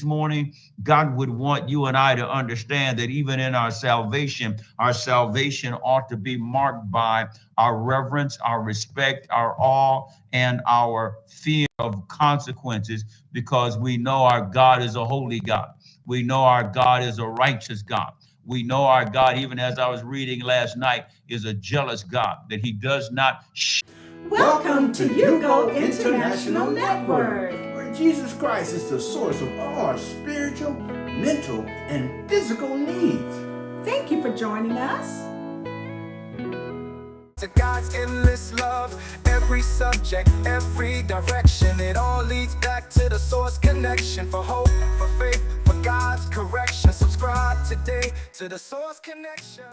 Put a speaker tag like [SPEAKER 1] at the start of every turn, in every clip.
[SPEAKER 1] morning, God would want you and I to understand that even in our salvation ought to be marked by our reverence, our respect, our awe, and our fear of consequences, because we know our God is a holy God. We know our God is a righteous God. We know our God, even as I was reading last night, is a jealous God, that he does not.
[SPEAKER 2] Welcome to Hugo International Network,
[SPEAKER 3] where Jesus Christ is the source of all our spiritual, mental, and physical needs.
[SPEAKER 2] Thank you for joining us.
[SPEAKER 4] To God's endless love, every subject, every direction, it all leads back to the source connection. For hope, for faith, for God's correction. Subscribe today to the source connection.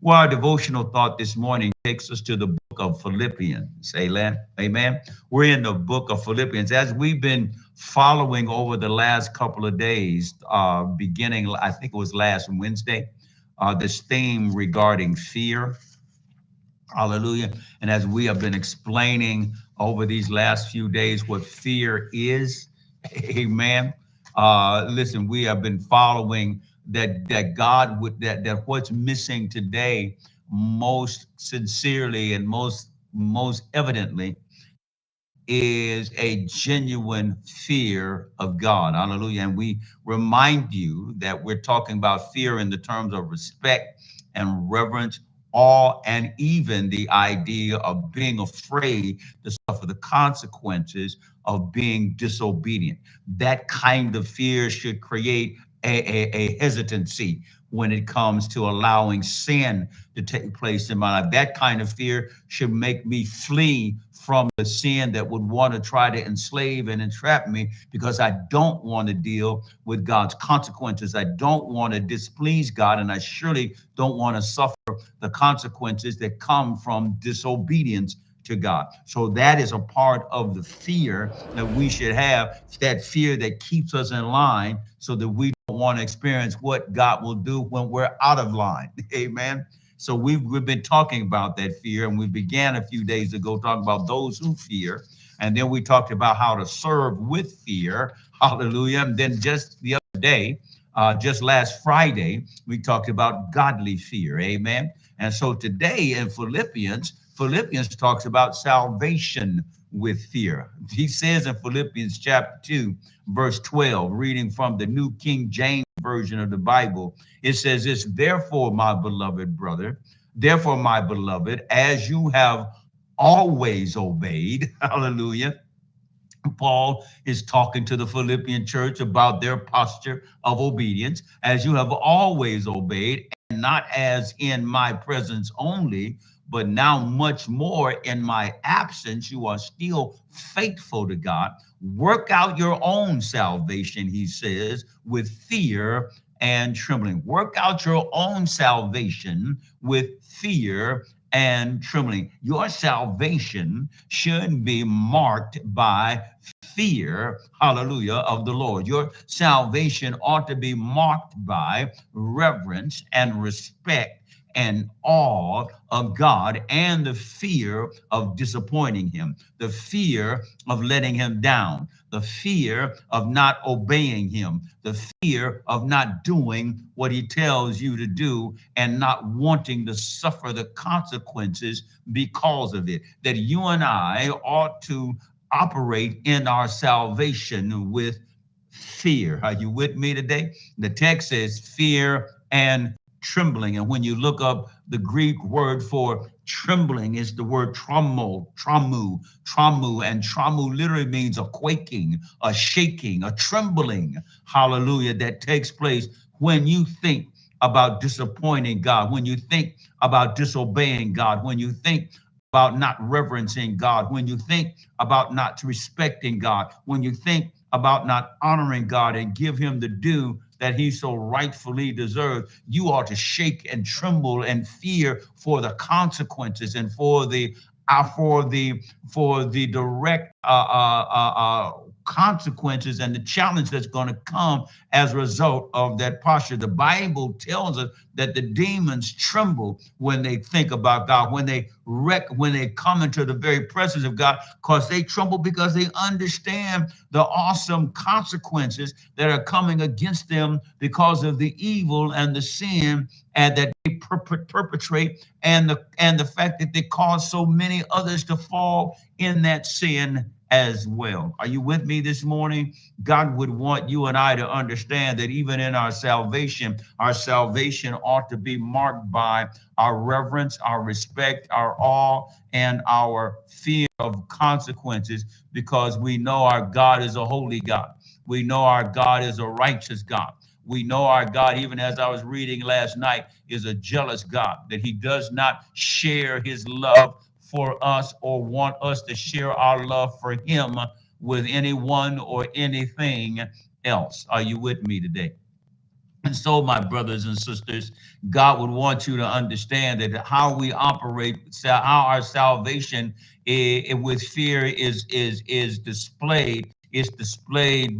[SPEAKER 1] Well, our devotional thought this morning takes us to the book of Philippians. Amen. Amen. We're in the book of Philippians. As we've been following over the last couple of days, beginning, I think it was last Wednesday, this theme regarding fear. Hallelujah. And as we have been explaining over these last few days what fear is, amen. Listen, we have been following that God would that what's missing today most sincerely and most evidently is a genuine fear of God. Hallelujah. And we remind you that we're talking about fear in the terms of respect and reverence, awe, and even the idea of being afraid to suffer the consequences of being disobedient. That kind of fear should create a hesitancy when it comes to allowing sin to take place in my life. That kind of fear should make me flee from the sin that would want to try to enslave and entrap me, because I don't want to deal with God's consequences. I don't want to displease God, and I surely don't want to suffer the consequences that come from disobedience to God. So that is a part of the fear that we should have, that fear that keeps us in line so that we don't want to experience what God will do when we're out of line. Amen. So we've been talking about that fear, and we began a few days ago talking about those who fear. And then we talked about how to serve with fear. Hallelujah. And then just the other day, just last Friday, we talked about godly fear. Amen. And so today in Philippians talks about salvation with fear. He says in Philippians chapter 2, verse 12, reading from the New King James Version of the Bible, it says this: therefore, my beloved brother, therefore, my beloved, as you have always obeyed, hallelujah. Paul is talking to the Philippian church about their posture of obedience. As you have always obeyed, and not as in my presence only, but now much more in my absence, you are still faithful to God. Work out your own salvation, he says, with fear and trembling. Work out your own salvation with fear and trembling. Your salvation should be marked by fear, hallelujah, of the Lord. Your salvation ought to be marked by reverence and respect and awe of God, and the fear of disappointing him, the fear of letting him down, the fear of not obeying him, the fear of not doing what he tells you to do and not wanting to suffer the consequences because of it. That you and I ought to operate in our salvation with fear. Are you with me today? The text says fear and trembling. And when you look up the Greek word for trembling, is the word tramu, and tramu literally means a quaking, a shaking, a trembling, hallelujah, that takes place when you think about disappointing God, when you think about disobeying God, when you think about not reverencing God, when you think about not respecting God, when you think about not honoring God and give him the due that he so rightfully deserves, you ought to shake and tremble and fear for the consequences and for the direct consequences and the challenge that's going to come as a result of that posture. The Bible tells us that the demons tremble when they think about God, when they come into the very presence of God, because they tremble because they understand the awesome consequences that are coming against them because of the evil and the sin and that they perpetrate, and the fact that they cause so many others to fall in that sin as well. Are you with me this morning? God would want you and I to understand that even in our salvation ought to be marked by our reverence, our respect, our awe, and our fear of consequences, because we know our God is a holy God. We know our God is a righteous God. We know our God, even as I was reading last night, is a jealous God, that he does not share his love for us or want us to share our love for him with anyone or anything else. Are you with me today? And so, my brothers and sisters, God would want you to understand that how we operate, how our salvation with fear is displayed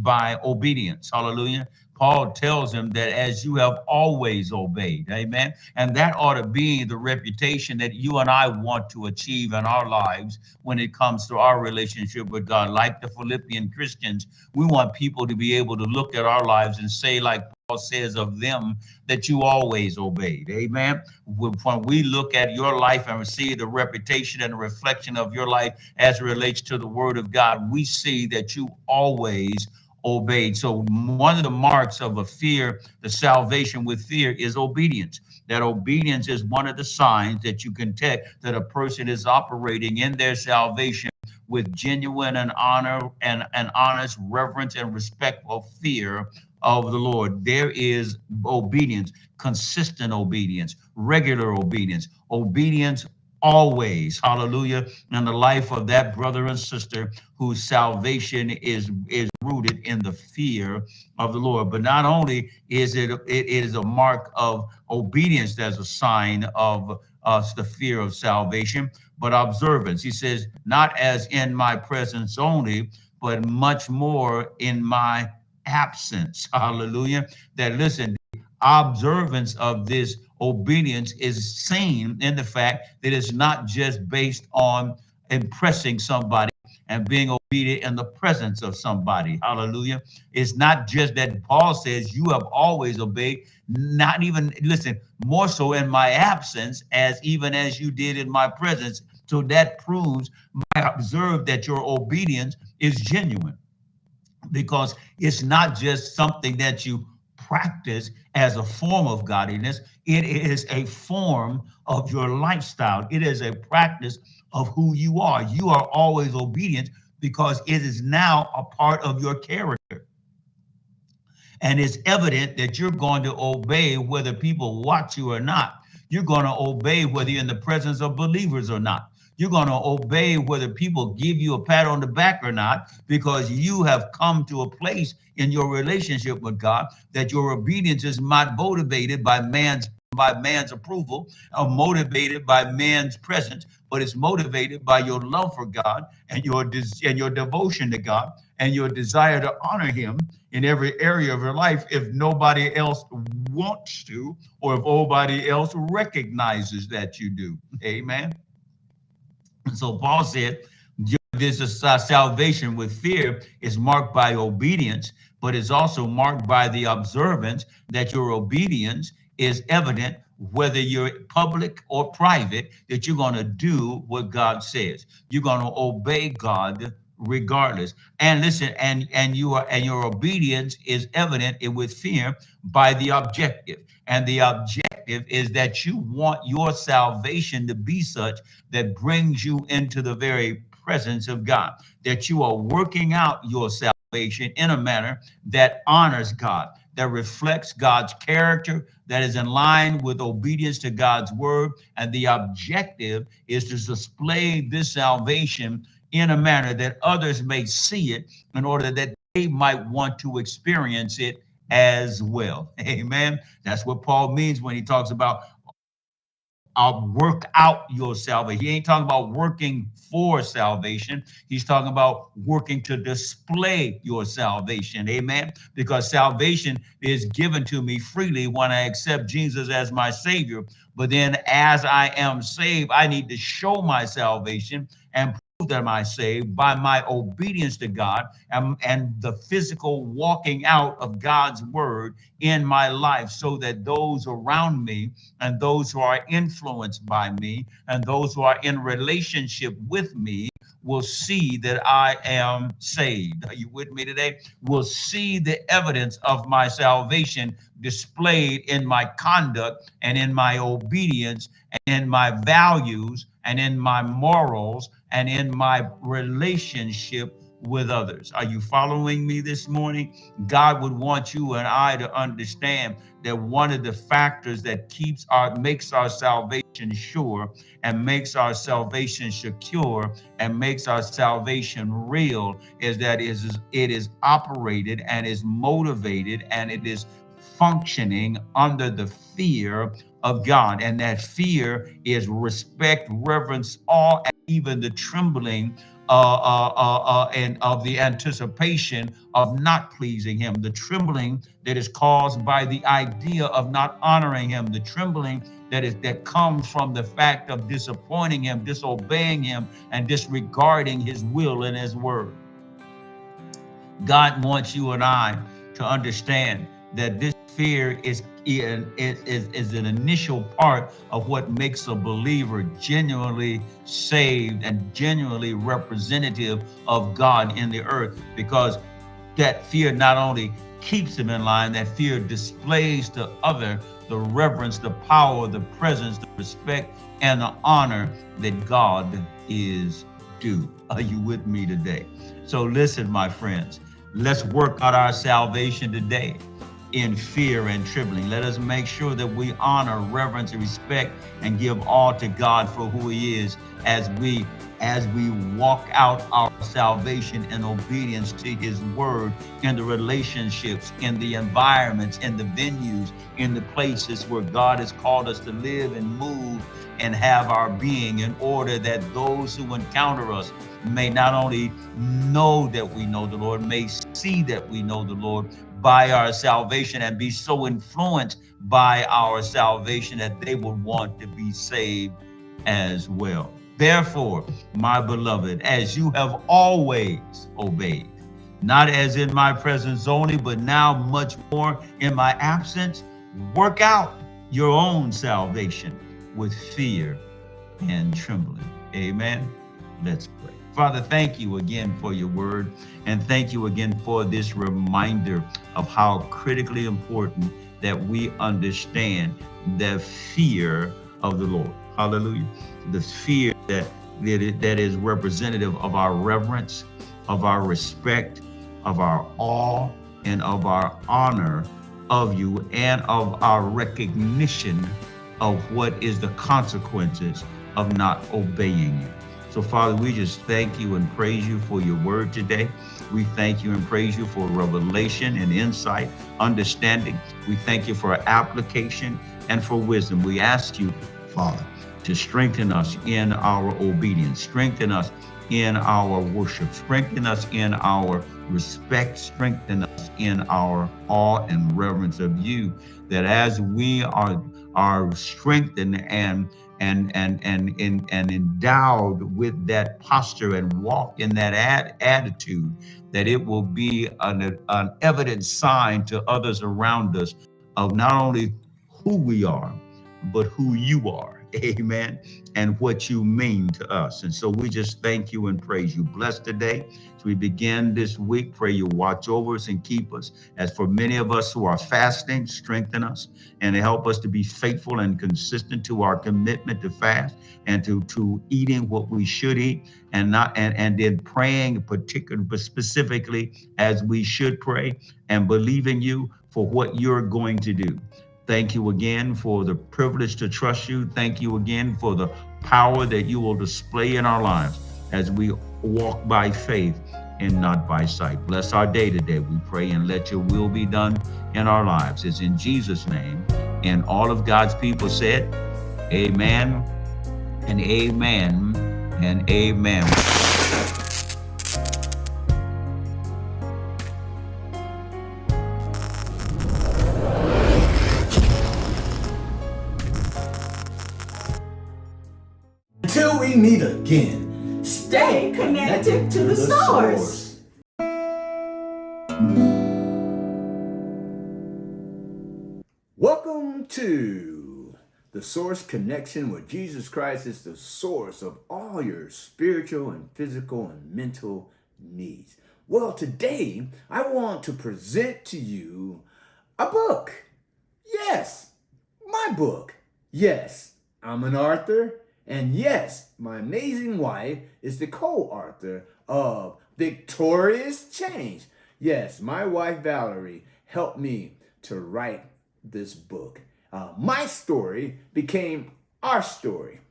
[SPEAKER 1] by obedience. Hallelujah. Paul tells him that as you have always obeyed, amen. And that ought to be the reputation that you and I want to achieve in our lives when it comes to our relationship with God. Like the Philippian Christians, we want people to be able to look at our lives and say, like Paul says of them, that you always obeyed. Amen. When we look at your life and see the reputation and the reflection of your life as it relates to the word of God, we see that you always obeyed. So one of the marks of a fear, the salvation with fear, is obedience. That obedience is one of the signs that you can tell that a person is operating in their salvation with genuine and honor and honest reverence and respectful fear of the Lord. There is obedience, consistent obedience, regular obedience, obedience always, hallelujah, in the life of that brother and sister whose salvation is rooted in the fear of the Lord. But not only is it is a mark of obedience, that's a sign of us, the fear of salvation, but observance. He says, not as in my presence only, but much more in my absence. Hallelujah. That, listen, observance of this obedience is seen in the fact that it's not just based on impressing somebody and being obedient in the presence of somebody. Hallelujah. It's not just that Paul says you have always obeyed, not even, listen, more so in my absence, as even as you did in my presence. So that proves, I observe that your obedience is genuine, because it's not just something that you practice as a form of godliness. It is a form of your lifestyle. It is a practice of who you are. You are always obedient because it is now a part of your character. And it's evident that you're going to obey whether people watch you or not. You're going to obey whether you're in the presence of believers or not. You're going to obey whether people give you a pat on the back or not, because you have come to a place in your relationship with God that your obedience is not motivated by man's approval or motivated by man's presence, but it's motivated by your love for God and your devotion to God and your desire to honor him in every area of your life, if nobody else wants to, or if nobody else recognizes that you do. Amen. And so Paul said, this is salvation with fear is marked by obedience, but it's also marked by the observance that your obedience is evident, whether you're public or private, that you're going to do what God says. You're going to obey God regardless. And listen, and your obedience is evident with fear by the objective. And the objective is that you want your salvation to be such that brings you into the very presence of God, that you are working out your salvation in a manner that honors God, that reflects God's character, that is in line with obedience to God's word. And the objective is to display this salvation in a manner that others may see it, in order that they might want to experience it as well. Amen. That's what Paul means when he talks about work out your salvation. He ain't talking about working for salvation. He's talking about working to display your salvation. Amen. Because salvation is given to me freely when I accept Jesus as my Savior. But then as I am saved, I need to show my salvation and prove that I'm saved by my obedience to God, and the physical walking out of God's word in my life, so that those around me and those who are influenced by me and those who are in relationship with me will see that I am saved. Are you with me today? Will see the evidence of my salvation displayed in my conduct and in my obedience and in my values and in my morals and in my relationship with others. Are you following me this morning? God would want you and I to understand that one of the factors that makes our salvation sure and makes our salvation secure and makes our salvation real is that it is operated and is motivated and it is functioning under the fear of God. And that fear is respect, reverence, awe, and even the trembling and of the anticipation of not pleasing him, the trembling that is caused by the idea of not honoring him, the trembling that comes from the fact of disappointing him, disobeying him, and disregarding his will and his word. God wants you and I to understand that this fear is an initial part of what makes a believer genuinely saved and genuinely representative of God in the earth, because that fear not only keeps him in line, that fear displays to other the reverence, the power, the presence, the respect, and the honor that God is due. Are you with me today? So listen, my friends, let's work out our salvation today in fear and trembling. Let us make sure that we honor, reverence, and respect and give all to God for who he is as we walk out our salvation in obedience to his word, in the relationships, in the environments, in the venues, in the places where God has called us to live and move and have our being, in order that those who encounter us may not only know that we know the Lord, may see that we know the Lord by our salvation, and be so influenced by our salvation that they will want to be saved as well. Therefore, my beloved, as you have always obeyed, not as in my presence only, but now much more in my absence, work out your own salvation with fear and trembling. Amen. Let's pray. Father, thank you again for your word, and thank you again for this reminder of how critically important that we understand the fear of the Lord. Hallelujah. The fear that is representative of our reverence, of our respect, of our awe, and of our honor of you, and of our recognition of what is the consequences of not obeying you. So, Father, we just thank you and praise you for your word today. We thank you and praise you for revelation and insight, understanding. We thank you for application and for wisdom. We ask you, Father, to strengthen us in our obedience, strengthen us in our worship, strengthen us in our respect, strengthen us in our awe and reverence of you, that as we are strengthened and endowed with that posture and walk in that attitude, that it will be an evident sign to others around us of not only who we are, but who you are. amen, and what you mean to us. And so we just thank you and praise you. Bless today as we begin this week. Pray you watch over us and keep us. As for many of us who are fasting, strengthen us and help us to be faithful and consistent to our commitment to fast and to eating what we should eat, and then praying particularly specifically as we should pray, and believing you for what you're going to do. Thank you again for the privilege to trust you. Thank you again for the power that you will display in our lives as we walk by faith and not by sight. Bless our day today, we pray, and let your will be done in our lives. It's in Jesus' name. And all of God's people said, amen and amen and amen.
[SPEAKER 3] Until we meet again,
[SPEAKER 2] Stay connected to the source.
[SPEAKER 3] Welcome to the Source Connection, where Jesus Christ is the source of all your spiritual and physical and mental needs. Well, today I want to present to you a book. Yes, my book. Yes, I'm an author. And yes, my amazing wife is the co-author of Victorious Change. Yes, my wife Valerie helped me to write this book. My story became our story.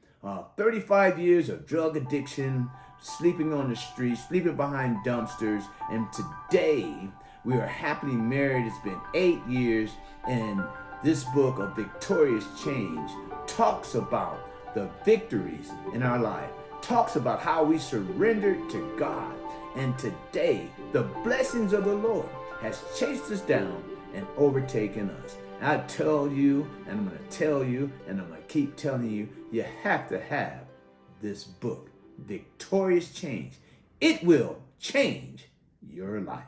[SPEAKER 3] 35 years of drug addiction, sleeping on the streets, sleeping behind dumpsters, and today we are happily married. It's been 8 years, and this book of Victorious Change talks about the victories in our life, talks about how we surrendered to God. And today, the blessings of the Lord has chased us down and overtaken us. And I tell you, and I'm going to tell you, and I'm going to keep telling you, you have to have this book, Victorious Change. It will change your life.